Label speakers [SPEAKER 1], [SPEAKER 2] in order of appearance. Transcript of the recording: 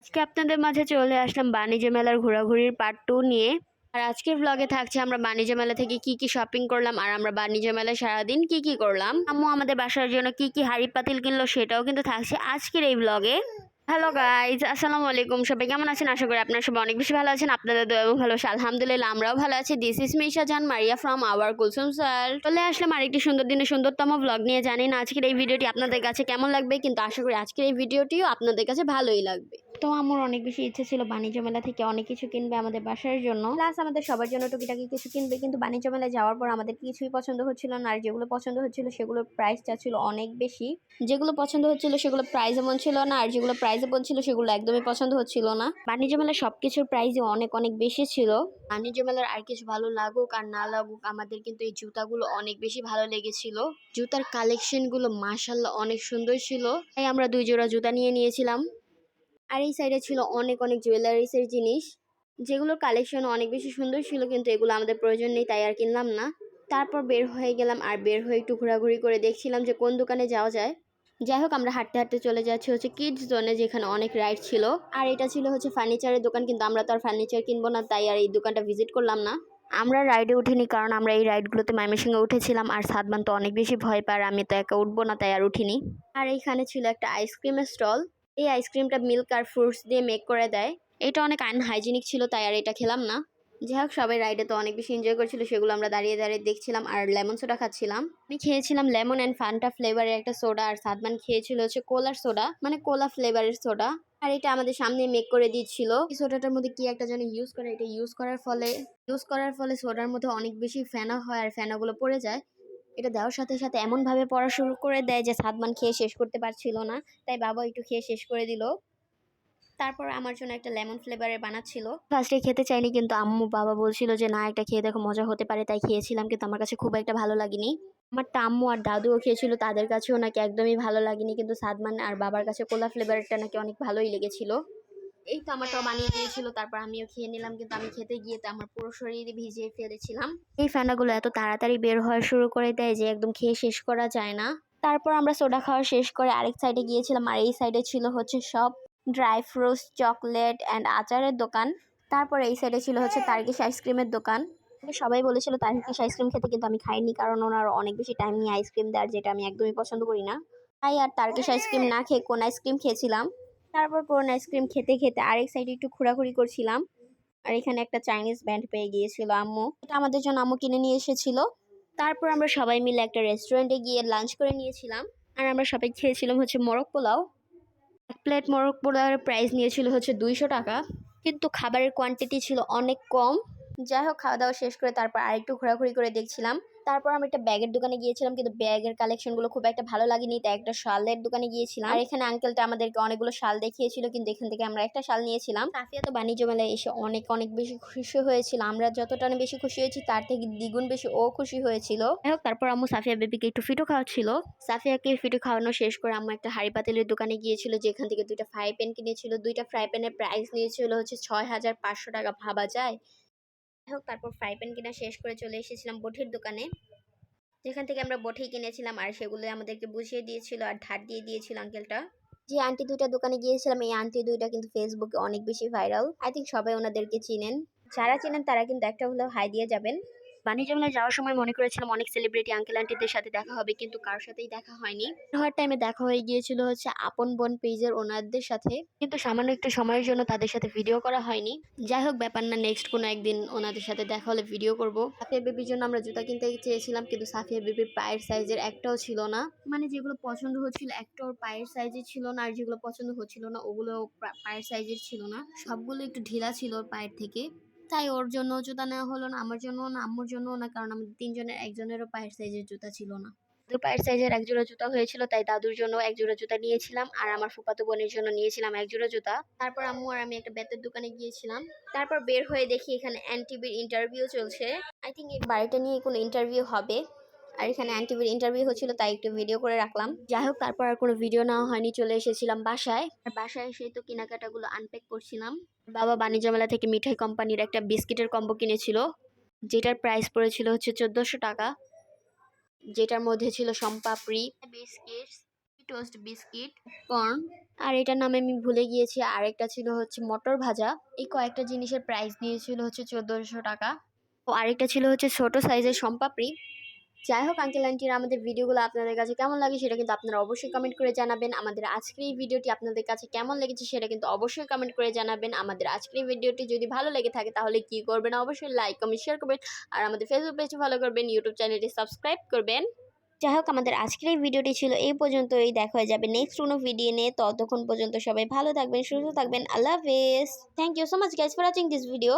[SPEAKER 1] আজকে আপনাদের মাঝে চলে আসলাম বাণিজ্য মেলার ঘোরাঘুরির পার্ট 2 নিয়ে। আর আজকের ব্লগে থাকছে আমরা বাণিজ্য মেলা থেকে কি কি শপিং করলাম আর আমরা বাণিজ্য মেলায় সারাদিন কি কি করলাম। আম্মু আমাদের বাসার জন্য কি কি হাঁড়ি পাতিল কিনলো সেটাও কিন্তু থাকছে আজকের এই ব্লগে। হ্যালো গাইজ, আসসালামু আলাইকুম। সবাই কেমন আছেন? আশা করি আপনারা সবাই অনেক বেশি ভালো আছেন। আপনাদের দোয়া এবং ভালোবাসা আলহামদুলিল্লাহ আমরাও ভালো আছি। দিস ইজ মিশা জান মারিয়া ফ্রম আওয়ার কুলসুম স্যার। চলে আসলাম আরেকটি সুন্দর দিনে সুন্দরতম ব্লগ নিয়ে। জানি না আজকের এই ভিডিওটি আপনাদের কাছে কেমন লাগবে, কিন্তু আশা করি আজকের এই ভিডিওটিও আপনাদের কাছে ভালোই লাগবে। তো আমার অনেক বেশি ইচ্ছে ছিল বাণিজ্য মেলা থেকে অনেক কিছু কিনবে আমাদের বাসার জন্য, প্লাস আমাদের সবার জন্য টুকিটাকি কিছু কিনবে। কিন্তু বাণিজ্য মেলায় যাওয়ার পর আমাদের কিছুই পছন্দ হচ্ছিল না, আর যেগুলো পছন্দ হচ্ছিল সেগুলোর প্রাইসটা ছিল অনেক বেশি। যেগুলো পছন্দ হচ্ছিল সেগুলো প্রাইস এমন ছিল না, আর যেগুলো প্রাইস বলছিল সেগুলো একদমই পছন্দ হচ্ছিল না। বাণিজ্য মেলার সবকিছুর প্রাইসই অনেক অনেক বেশি ছিল। বাণিজ্য মেলার আর কিছু ভালো লাগুক আর না লাগুক, আমাদের কিন্তু এই জুতাগুলো অনেক বেশি ভালো লেগেছিল। জুতার কালেকশনগুলো মাশাআল্লাহ অনেক সুন্দর ছিল, তাই আমরা 2 জোড়া জুতা নিয়েছিলাম। আর এই সাইডে ছিল অনেক অনেক জুয়েলারিসের জিনিস, যেগুলোর কালেকশন অনেক বেশি সুন্দর ছিল, কিন্তু এগুলো আমাদের প্রয়োজন নেই তাই আর কিনলাম না। তারপর বের হয়ে গেলাম, আর বের হয়ে একটু ঘোরাঘুরি করে দেখছিলাম যে কোন দোকানে যাওয়া যায়। যাই হোক, আমরা হাঁটতে হাঁটতে চলে যাচ্ছি হচ্ছে কিডস জোনে, যেখানে অনেক রাইড ছিল। আর এটা ছিল হচ্ছে ফার্নিচারের দোকান, কিন্তু আমরা তো আর ফার্নিচার কিনবো না তাই আর এই দোকানটা ভিজিট করলাম না। আমরা রাইডে উঠিনি, কারণ আমরা এই রাইডগুলোতে ময়মনসিংহে উঠেছিলাম, আর সাদমান তো অনেক বেশি ভয় পায়, আমি তো একা উঠবো না তাই আর উঠিনি। আর এইখানে ছিল একটা আইসক্রিমের স্টল। এই আইসক্রিমটা মিল্ক আর ফ্রুটস দিয়ে মেক করে দেয়। এটা অনেক আনহাইজিনিক ছিল তাই আর এটা খেলাম না। যাই হোক, সবাই রাইডে তো অনেক বেশি এনজয় করছিল, সেগুলো আমরা দাঁড়িয়ে দাঁড়িয়ে দেখছিলাম আর লেমন সোডা খাচ্ছিলাম। আমি খেয়েছিলাম লেমন অ্যান্ড ফান্টা ফ্লেভারের একটা সোডা, আর সাদমান খেয়েছিল হচ্ছে কোলার সোডা, মানে কোলা ফ্লেভারের সোডা। আর এটা আমাদের সামনে মেক করে দিচ্ছিল। এই সোডাটার মধ্যে কি একটা যেন ইউজ করে, এটা ইউজ করার ফলে সোডার মধ্যে অনেক বেশি ফেনা হয় আর ফেনাগুলো পড়ে যায়। এটা দেওয়ার সাথে সাথে এমনভাবে পড়া শুরু করে দেয় যে সাদমান খেয়ে শেষ করতে পারছিল না, তাই বাবা একটু খেয়ে শেষ করে দিল। তারপর আমার জন্য একটা লেমন ফ্লেভারের বানাচ্ছিল। ফার্স্টে খেতে চাইনি, কিন্তু আম্মু বাবা বলছিল যে না, একটা খেয়ে দেখো মজা হতে পারে, তাই খেয়েছিলাম, কিন্তু আমার কাছে খুব একটা ভালো লাগেনি। আমার আম্মু আর দাদুও খেয়েছিল, তাদের কাছেও নাকি একদমই ভালো লাগেনি, কিন্তু সাদমান আর বাবার কাছে কোলা ফ্লেভারটা নাকি অনেক ভালোই লেগেছিল। এই তো আমারটাও বানিয়ে দিয়েছিল, তারপর আমিও খেয়ে নিলাম, কিন্তু আমি খেতে গিয়ে তো আমার পুরো শরীরে ভিজিয়ে ফেলেছিলাম। এই ফেনাগুলো এত তাড়াতাড়ি বের হওয়া শুরু করে দেয় যে একদম খেয়ে শেষ করা যায় না। তারপর আমরা সোডা খাওয়া শেষ করে আরেক সাইডে গিয়েছিলাম, আর এই সাইডে ছিল হচ্ছে সব ড্রাই ফ্রুটস, চকলেট অ্যান্ড আচারের দোকান। তারপর এই সাইডে ছিল হচ্ছে তার্কিশ আইসক্রিমের দোকান। সবাই বলেছিল তার্কিশ আইসক্রিম খেতে, কিন্তু আমি খাইনি, কারণ ওনার অনেক বেশি টাইম নিয়ে আইসক্রিম দেওয়ার, যেটা আমি একদমই পছন্দ করি না। তাই আর তার্কিশ আইসক্রিম না খেয়ে কোন আইসক্রিম খেয়েছিলাম। তারপর কোন আইসক্রিম খেতে খেতে আরেক সাইডে একটু ঘোরাঘুরি করছিলাম। আর এখানে একটা চাইনিজ ব্যান্ড পেয়ে গিয়েছিল আম্মু, এটা আমাদের জন্য আম্মু কিনে নিয়ে এসেছিল। তারপর আমরা সবাই মিলে একটা রেস্টুরেন্টে গিয়ে লাঞ্চ করে নিয়েছিলাম, আর আমরা সবাই খেয়েছিলাম হচ্ছে মোরগ পোলাও। এক প্লেট মোরগ পোলাওয়ের প্রাইস নিয়েছিল হচ্ছে 200 টাকা, কিন্তু খাবারের কোয়ান্টিটি ছিল অনেক কম। যাই হোক, খাওয়া দাওয়া শেষ করে তারপর আরেকটু ঘোরাঘুরি করে দেখছিলাম। তারপর আমি একটা ব্যাগের দোকানে গিয়েছিলাম, কিন্তু ব্যাগের কালেকশনগুলো খুব একটা ভালো লাগেনি, তাই একটা শালের দোকানে গিয়েছিলাম। আর এখানে আঙ্কেলটা আমাদেরকে অনেকগুলো শাল দেখিয়েছিল, কিন্তু এখান থেকে আমরা একটা শাল নিয়েছিলাম। সাফিয়া তো বাণিজ্য মেলায় এসে অনেক অনেক বেশি খুশি হয়েছিল, আমরা যতটা না বেশি খুশি হয়েছি তার থেকে দ্বিগুণ বেশি ও খুশি হয়েছিল। যাই হোক, তারপর আম্মু সাফিয়া বেবিকে একটু ফিটো খাওয়াচ্ছিল। সাফিয়াকে ফিটো খাওয়ানো শেষ করে আম্মু একটা হাঁড়ি পাতিলের দোকানে গিয়েছিল, যেখান থেকে 2টা ফ্রাই প্যান কিনেছিল। 2টা ফ্রাই প্যানের প্রাইস নিয়েছিল হচ্ছে 6500 টাকা, ভাবা যায়। যাই হোক, তারপর ফ্রাই প্যান কিনা শেষ করে চলে এসেছিলাম বটির দোকানে, যেখান থেকে আমরা বটি কিনেছিলাম, আর সেগুলো আমাদেরকে বুঝিয়ে দিয়েছিল আর ধার দিয়ে দিয়েছিল আঙ্কেলটা। যে আন্টি 2টা দোকানে গিয়েছিলাম, এই আন্টি 2টা কিন্তু ফেসবুকে অনেক বেশি ভাইরাল। আই থিঙ্ক সবাই ওনাদেরকে চিনেন। যারা চিনেন তারা কিন্তু একটা হলেও হাই দিয়ে যাবেন। বাণিজ্য মেলায় যাওয়ার সময় মনে করেছিলাম অনেক সেলিব্রিটি আঙ্কেল আন্টিদের সাথে দেখা হবে, কিন্তু কারোর সাথেই দেখা হয়নি। হওয়ার টাইমে দেখা হয়ে গিয়েছিল হচ্ছে আপন বোন পেজের ওনারদের সাথে, কিন্তু সামান্য একটু সময়ের জন্য তাদের সাথে ভিডিও করা হয়নি। যাই হোক, ব্যাপার না, নেক্সট কোনো একদিন ওনাদের সাথে দেখা হলে ভিডিও করব। সাফিয়া বেবির জন্য আমরা জুতা কিনতে চেয়েছিলাম, কিন্তু সাফিয়া বেবির পায়ের সাইজের একটাও ছিল না, মানে যেগুলো পছন্দ হচ্ছিল একটা ওর পায়ের সাইজের ছিল না, আর যেগুলো পছন্দ হচ্ছিল না ওগুলো পায়ের সাইজের ছিল না, সবগুলো একটু ঢিলা ছিল ওর পায়ের থেকে। তাই ওর জন্য জুতা নেওয়া হলো না, আমার জন্য না, আম্মুর জন্য না, কারণ আমাদের 3জনের একজনেরও পায়ের সাইজের জুতা ছিল না। দাদুর পায়ের সাইজের এক জোড়া জুতা হয়েছিল, তাই দাদুর জন্য এক জোড়া জুতা নিয়েছিলাম, আর আমার ফুফাতো বোনের জন্য নিয়েছিলাম এক জোড়া জুতা। তারপর আম্মু আর আমি একটা বেতের দোকানে গিয়েছিলাম। তারপর বের হয়ে দেখি এখানে এনটিভির ইন্টারভিউ চলছে। আই থিঙ্ক এই বাড়িটা নিয়ে কোনো ইন্টারভিউ হবে, আর এখানে এনটিভির ইন্টারভিউ হচ্ছিল, তাই একটু ভিডিও করে রাখলাম। যাই হোক, তারপর আর কোনো ভিডিও নেওয়া হয়নি, চলে এসেছিলাম বাসায়। আর বাসায় এসে তো কেনাকাটাগুলো আনপ্যাক করছিলাম। বাবা বাণিজ্য মেলা থেকে মিঠাই কোম্পানির একটা বিস্কিটের কম্বো কিনেছিল, যেটার প্রাইস পড়েছিল হচ্ছে 1400 টাকা, যেটার মধ্যে ছিল সম্পাপড়ি, বিস্কিটস, টোস্ট বিস্কিট, কর্ন, আর এটার নামে আমি ভুলে গিয়েছি। আরেকটা ছিল হচ্ছে মটর ভাজা। এই কয়েকটা জিনিসের প্রাইস নিয়েছিল হচ্ছে 1400 টাকা। ও আরেকটা ছিল হচ্ছে ছোট সাইজের সম্পাপড়ি। যাই হোক আঙ্কেল আন্টিরা, আমাদের ভিডিওগুলো আপনাদের কাছে কেমন লাগে সেটা কিন্তু আপনারা অবশ্যই কমেন্ট করে জানাবেন। আমাদের আজকের এই ভিডিওটি আপনাদের কাছে কেমন লেগেছে সেটা কিন্তু অবশ্যই কমেন্ট করে জানাবেন। আমাদের আজকের এই ভিডিওটি যদি ভালো লেগে থাকে তাহলে কি করবেন, অবশ্যই লাইক কমেন্ট শেয়ার করবেন। আর আমাদের ফেসবুক পেজটি ফলো করবেন, ইউটিউব চ্যানেলটি সাবস্ক্রাইব করবেন। যাই হোক আমাদের আজকের এই ভিডিওটি ছিল এই পর্যন্তই। দেখা হয়ে যাবে নেক্সট কোনো ভিডিও নিয়ে। ততক্ষণ পর্যন্ত সবাই ভালো থাকবেন, সুস্থ থাকবেন। আল্লাহ হাফেজ। Thank you so much guys for watching this video.